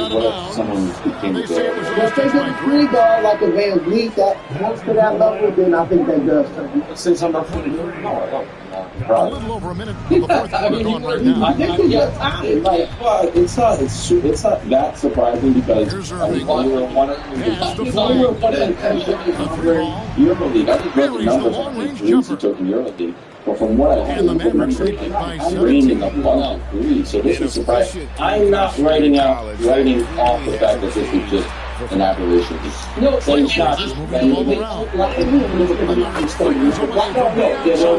someone became good? If they get a free guard like a Van Vliet that comes to that level, then I think that does. Say something about putting it. No, I don't. A little over a minute of the fourth quarter going right now. It's not that surprising because we were one of the EuroLeague. I didn't know the numbers on the threes he took in EuroLeague. But from what I heard, I'm raining above 3. So this is surprising. I'm not writing off the fact that this is just an aberration. No, it's not. They'll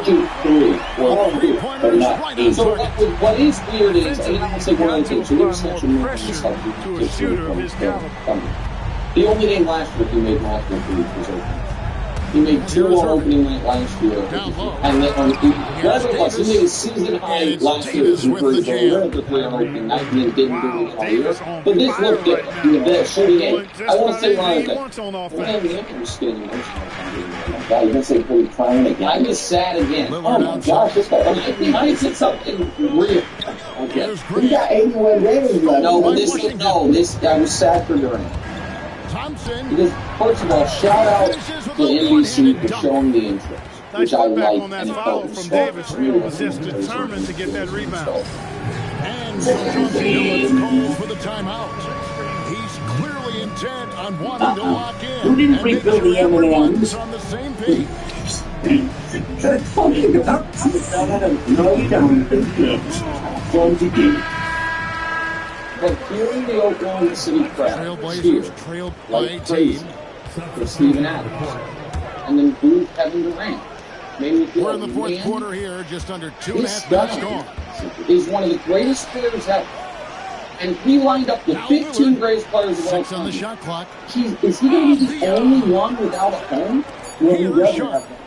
do 3 or 2, but not 8. So what is weird is, I didn't say one of the teams, so there's such a the only game last year he made multiple threes was open. He made 2 on opening night last year, and then whatever it was, he made a season high last year in threes, the 3 on opening night, and then didn't do it all year. But this looked different. The shooting game. I want to say Ryan that. I'm just getting emotional. God, you're gonna say Kobe Bryant again? I was sad again. Oh my gosh, this guy. I think I said something real. Okay. We got 81 games left. No, I was sad for Durant. Because, first of all, shout out to NBC for showing the interest, which I like, and it felt Davis was just determined to get that rebound. And Phillips calls for the timeout. He's clearly intent on wanting to lock in. Who didn't rebuild the M&Ms? On the same page. No, you don't. But hearing the Oklahoma City crowd Trailblazers trailed by like crazy for Steven Adams, and then booed Kevin Durant. Made me feel we're in the fourth quarter here, just under 2.5 minutes gone. He's one of the greatest players ever. And he lined up the 15 greatest players of all time. On the shot clock. Is he going to be the only one without a home? Well, he doesn't have one.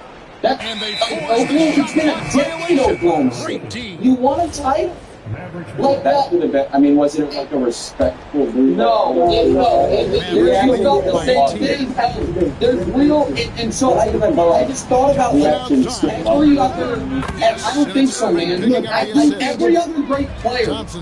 That's Oklahoma's been a decade, Oklahoma City. You want a title? Like that would have been. I mean, was it like a respectful move? No. You felt the same thing. There's real, and so I just thought about reactions to every other. And I don't think so, man. Look, every other great player has a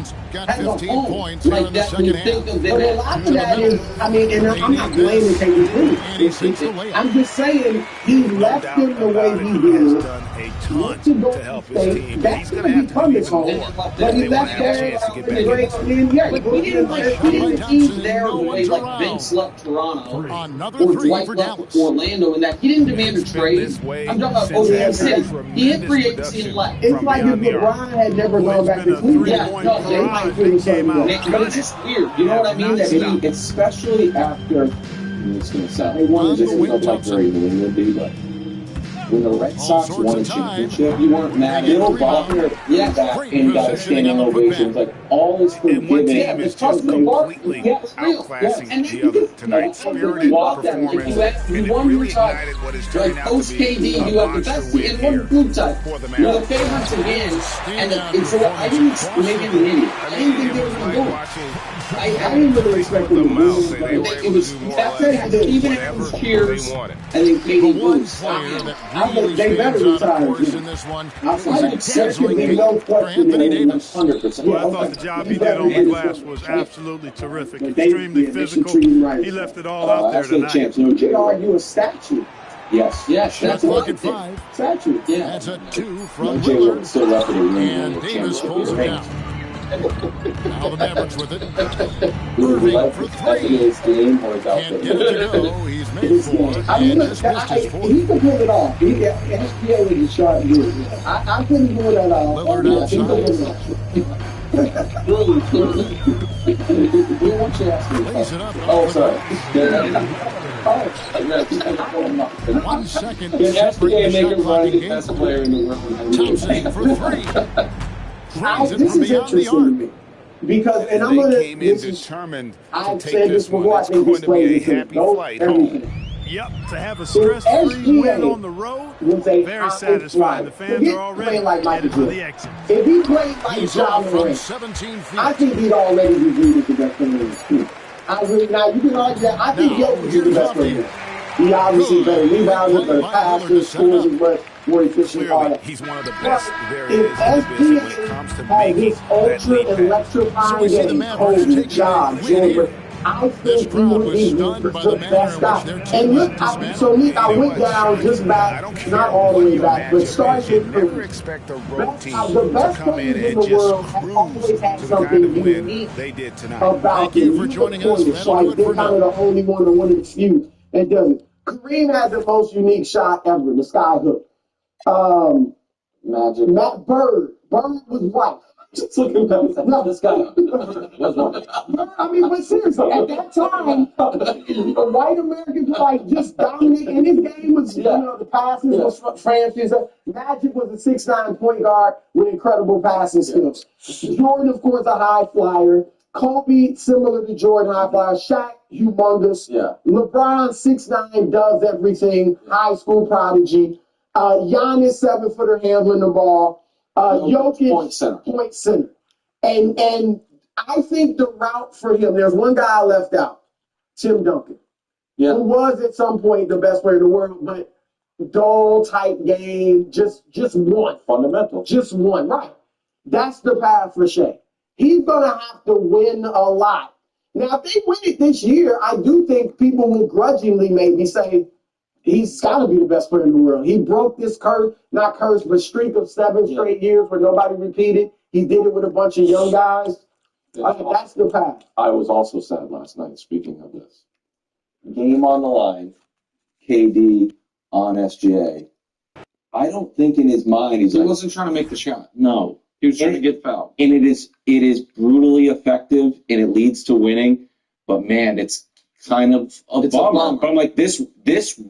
home like that. When you think of it, but a lot of that is, I mean, and I'm not blaming Taylor Swift. I'm just saying he left him the way he did. To go to state, that's going to become his home. But he left there in the great NBA. But he didn't leave there the way like Vince left Toronto or Dwight left Orlando, and that he didn't demand a trade. I'm talking about Oklahoma City. He hit free agency and left. It's like if LeBron had never gone back to Cleveland. Yeah, no, they might feel the same way. But it's just weird. You know what I mean? That he, especially after, it's going to sound, this doesn't look like very New England be, but when the Red Sox won a championship, you weren't mad. Bill Buckner back and got a standing ovation. Like, all is forgiven. It's just completely outclassing the other tonight. Spirited performance. You won your title. Like post KD, you have the best and one blue title. You're the favorites again. And so I didn't make it an idiot. I didn't think they were going to do it. I didn't really expect them to lose. It was even if it was cheers, and they made it lose. They better retire. In this one. I would no question. Anthony Davis. 100%. Well, I thought the job he did on the glass was absolutely terrific. Extremely physical. He left it all out there tonight. You could argue a statue. Yes. Yes, Shot that's clock what at 5. It's accurate. Yeah. That's a 2 from Jay Lillard. still left with a ring And in the Davis championship pulls it ring. down. Now the Mavericks with it. Would you Irving like for to 3. his game or his Can't outfit? get it to go. He's made His 4 game. I mean, and look, just missed his 4th. he can pull it off. SGA was a sharp dude. I couldn't pull that off. Lillard outside. We want you to ask me. Lays it up. Oh, sorry. 1 second. Can separating SBA make the him shot clock run and the game best clock. player in the world? Thompson for 3. Drains it This from is beyond the interesting to arc. me. Because, and I'm They going came in to, determined to I've take said this this one. before, I It's think going this to be plays a into happy it. flight Everything. home. Yep, to have a If stress-free win SGA on the road, was a very high satisfying. The flyer, fans forget are already playing like Michael headed for Jordan. the exit. If he played like He's Ja off from Morant, 17 feet. I think he'd already be viewed as the best player in the league. I really, now you can argue that. I think Now, Jokic is the here's best player. Lafayette. He obviously better rebounder, Play better by Lillard passer, to set it scores up. as much, more efficient. All Clearly, that. he's one of the But best there if is in the business when it SGA comes to had making this that ultra lead pass. electrifying So we see the game, Mavericks Kobe, taking Ja, a win Jordan, here. I This think he crowd would was be stunned the by the manner best in guy. which their And team look, was so dismantled. Nick, I went down just back, I don't care not all the what way your back, but matchup starting is. You with never Kobe. expect a road team The to best come in players in and the just world have always cruise had to the kind something of win unique they did tonight. about Thank you them. for He's joining the us. point. That'll Like do it they're for kind of now. the only one to win an excuse that doesn't. Kareem had the most unique shot ever, the sky hook. Magic. Matt Bird. Bird was white. Just look at that. No, this guy. I mean, but seriously, at that time, the white Americans were like just dominant, and his game was, the passes was Francis. Magic was a 6'9" point guard with incredible passing skills. Jordan, of course, a high flyer. Kobe, similar to Jordan, high flyer. Shaq, humongous. LeBron, 6'9", does everything. High school prodigy. Giannis, 7-footer, handling the ball. Jokic, point center. And I think the route for him, there's one guy I left out, Tim Duncan, who was at some point the best player in the world, but dull type game, just one. Fundamental. Just one, right. That's the path for Shea. He's going to have to win a lot. Now, if they win it this year, I do think people will grudgingly maybe say, he's got to be the best player in the world. He broke this but streak of 7 straight years where nobody repeated. He did it with a bunch of young guys. That's the path. I was also sad last night, speaking of this. Game on the line, KD on SGA. I don't think in his mind he wasn't trying to make the shot. No. He was trying to get fouled. And it is brutally effective, and it leads to winning. But, man, it's kind of a bummer. But I'm like, this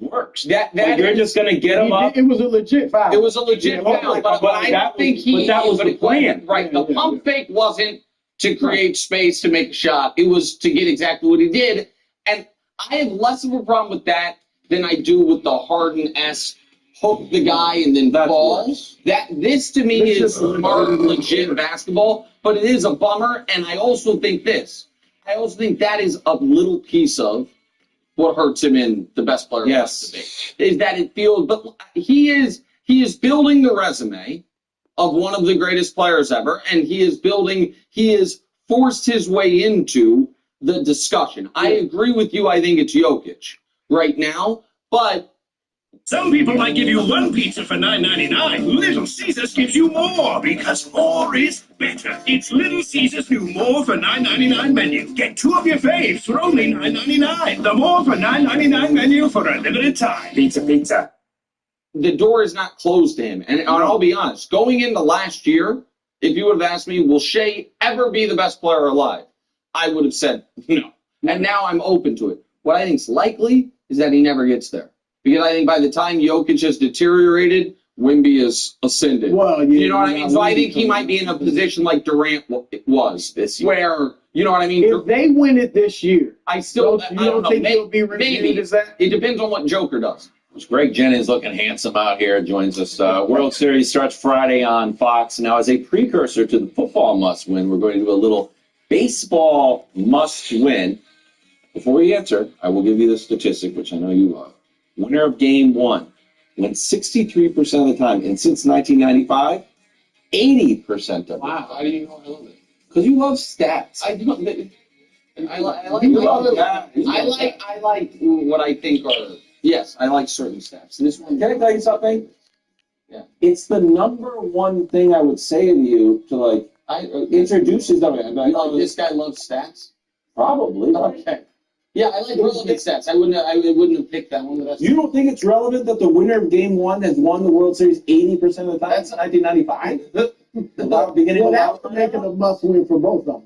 works. That you're just going to get him up. It was a legit foul. It was a legit foul, but I don't think he. But that was the plan. Right. The pump fake wasn't to create space to make a shot. It was to get exactly what he did. And I have less of a problem with that than I do with the Harden-esque hook the guy and then falls. This to me is smart, legit basketball, but it is a bummer. And I also think that is a little piece of what hurts him in the best player has to be. Is that it feels, but he is building the resume of one of the greatest players ever, and he is forced his way into the discussion. I agree with you. I think it's Jokic right now, but Some people might give you one pizza for $9.99. Little Caesars gives you more because more is better. It's Little Caesars' new More for $9.99 menu. Get 2 of your faves for only $9.99. The More for $9.99 menu for a limited time. Pizza. the door is not closed to him. And I'll be honest, going into last year, if you would have asked me, will Shea ever be the best player alive? I would have said no. And now I'm open to it. What I think is likely is that he never gets there. Because I think by the time Jokic has deteriorated, Wemby has ascended. Well, you know what I mean? So I think he might be in a position like Durant was this year. Where, you know what I mean? If they win it this year, I don't think know. he'll be reviewed as that? It depends on what Joker does. Greg Jennings looking handsome out here, joins us. World Series starts Friday on Fox. Now, as a precursor to the football must-win, we're going to do a little baseball must-win. Before we answer, I will give you the statistic, which I know you love. Winner of Game 1 wins 63% of the time. And since 1995, 80% of it. Wow, how do you know I love it? Because you love stats. I like what I think are, Yes, I like certain stats. This one, can I tell you something? Yeah. It's the number one thing I would say to you to like introduce his W. You like this guy loves stats? Probably. Okay. Yeah, I like relevant stats. I wouldn't have picked that one. But You don't think it's relevant that the winner of Game 1 has won the World Series 80% of the time? That's 1995. Well, that would make it a must win for both of them.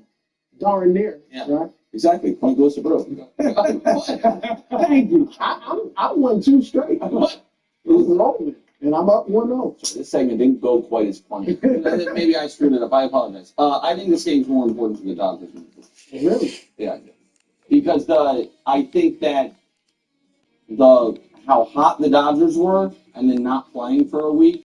Darn near. Yeah. Right? Exactly. Point goes to Brew. Thank you. I won 2 straight. It was rolling, and I'm up 1-0. This segment didn't go quite as planned. Maybe I screwed it up. I apologize. I think this game's more important to the Dodgers. Really? Yeah. Because I think that how hot the Dodgers were and then not playing for a week